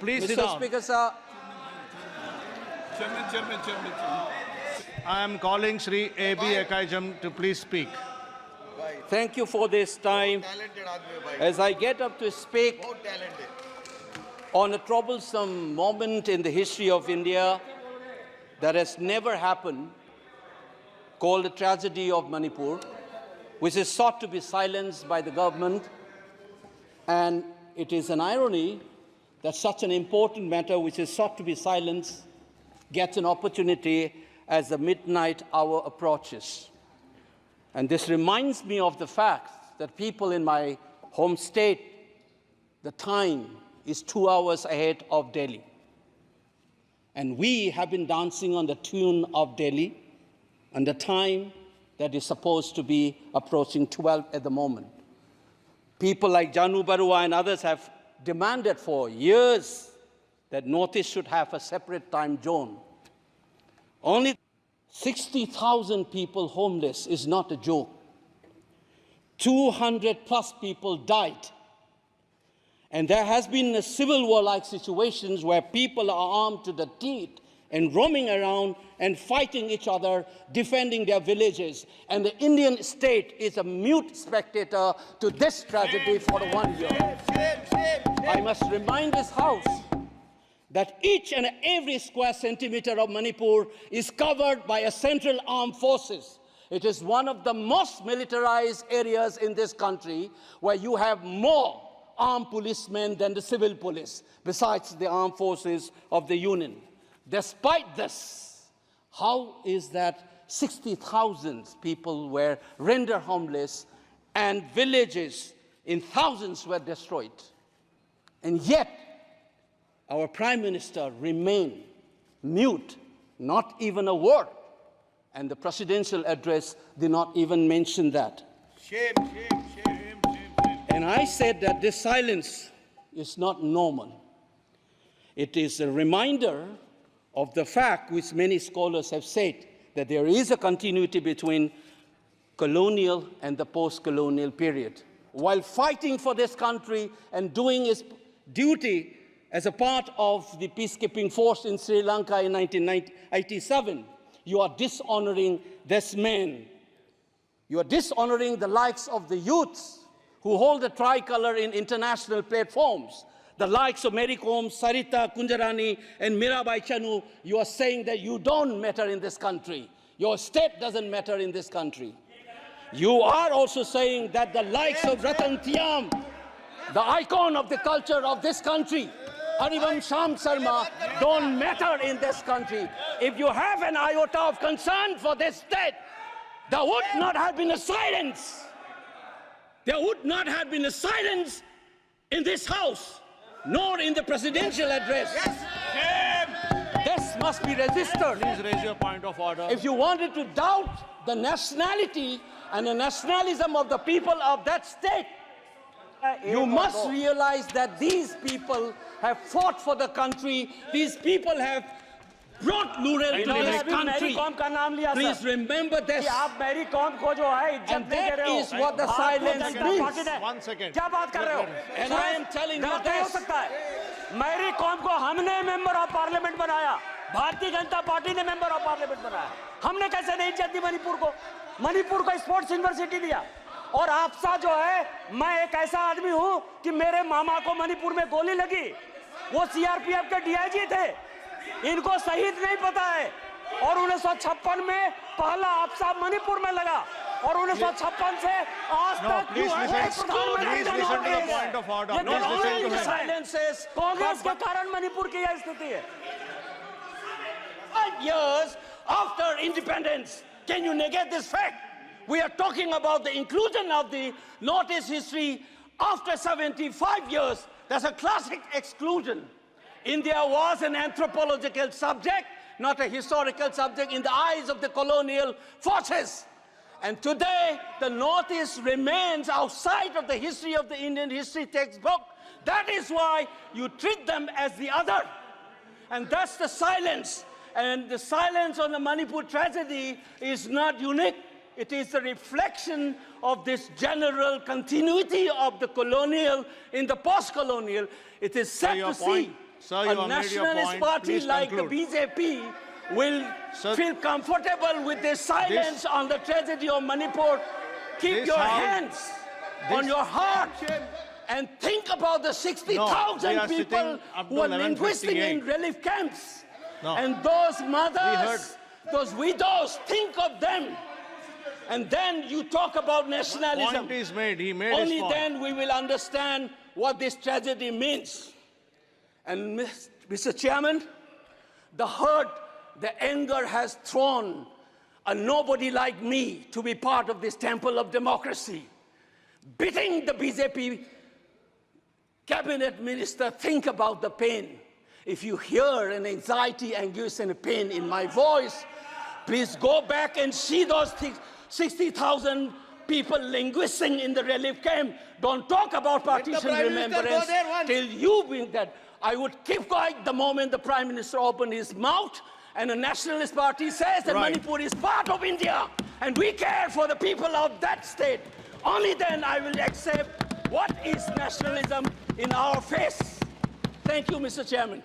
Please sit down. Mr. Speaker, sir. Chairman. I am calling Shri A.B. Ekaijam to please speak. Thank you for this time. As I get up to speak on a troublesome moment in the history of India that has never happened, called the tragedy of Manipur, which is sought to be silenced by the government. And it is an irony that such an important matter which is sought to be silenced gets an opportunity as the midnight hour approaches. And this reminds me of the fact that people in my home state, the time is 2 hours ahead of Delhi. And we have been dancing on the tune of Delhi and the time that is supposed to be approaching 12 at the moment. People like Janu Barua and others have demanded for years that Northeast should have a separate time zone. Only 60,000 people homeless is not a joke. 200 plus people died. And there has been a civil war-like situations where people are armed to the teeth and roaming around and fighting each other, defending their villages. And the Indian state is a mute spectator to this tragedy for 1 year. I must remind this House that each and every square centimeter of Manipur is covered by a central armed forces. It is one of the most militarized areas in this country where you have more armed policemen than the civil police, besides the armed forces of the Union. Despite this, how is that 60,000 people were rendered homeless and villages in thousands were destroyed? And yet, our Prime Minister remained mute, not even a word. And the presidential address did not even mention that. Shame. And I said that this silence is not normal. It is a reminder of the fact which many scholars have said, that there is a continuity between colonial and the post-colonial period. While fighting for this country and doing its duty as a part of the peacekeeping force in Sri Lanka in 1987, you are dishonoring this man. You are dishonoring the likes of the youths who hold the tricolor in international platforms. The likes of Mary Kom, Sarita Kunjarani, and Mirabai Chanu. You are saying that you don't matter in this country. Your state doesn't matter in this country. You are also saying that the likes of Ratan Tiam, the icon of the culture of this country, Harivam Sham Sharma, don't matter in this country. If you have an iota of concern for this state, there would not have been a silence. There would not have been a silence in this House, nor in the presidential address. This must be registered. Please raise your point of order. If you wanted to doubt the nationality and the nationalism of the people of that state, you must realize that these people have fought for the country. These people have brought laurel to this country. Please remember this. And that is what the silence means. 1 second. And I am telling you this. Mary Kom को हमने member of parliament बनाया, Bharatiya Janata party ने member of parliament बनाया। हमने कैसे नहीं इज्जत दी मणिपुर को स्पोर्ट्स यूनिवर्सिटी दिया। और आपसा जो है, मैं एक ऐसा आदमी हूं कि मेरे मामा को मणिपुर में गोली लगी, वो सीआरपीएफ के डीआईजी थे, इनको शहीद नहीं पता है। और 1956 में पहला आपसा मणिपुर में लगा, और 1956 से आज तक कांग्रेस के कारण मणिपुर की यह स्थिति है। 5 years after independence, can you negate this fact? We are talking about the inclusion of the Northeast history after 75 years. That's a classic exclusion. India was an anthropological subject, not a historical subject in the eyes of the colonial forces. And today, the Northeast remains outside of the history of the Indian history textbook. That is why you treat them as the other. And that's the silence. And the silence on the Manipur tragedy is not unique. It is a reflection of this general continuity of the colonial in the post-colonial. It is sad to see Sir, you a have made your nationalist point. party Please like conclude. the BJP will Sir, feel comfortable with their silence on the tragedy of Manipur. Keep This your House- hands on your heart and think about the 60,000 are people sitting up to who are linguisting 11:58. in relief camps. No. And those heard- mothers, those widows, think of them. And then you talk about nationalism. Point is made. He made Only his point. then we will understand what this tragedy means. And Mr. Chairman, the hurt, the anger has thrown a nobody like me to be part of this temple of democracy. Beating the BJP cabinet minister, think about the pain. If you hear an anxiety, anguish, and a pain in my voice, please go back and see those 60,000 people linguisting in the relief camp. Don't talk about partition remembrance till you bring that. I would keep quiet the moment the Prime Minister opened his mouth and a nationalist party says that Right. Manipur is part of India and we care for the people of that state. Only then I will accept what is nationalism in our face. Thank you, Mr. Chairman.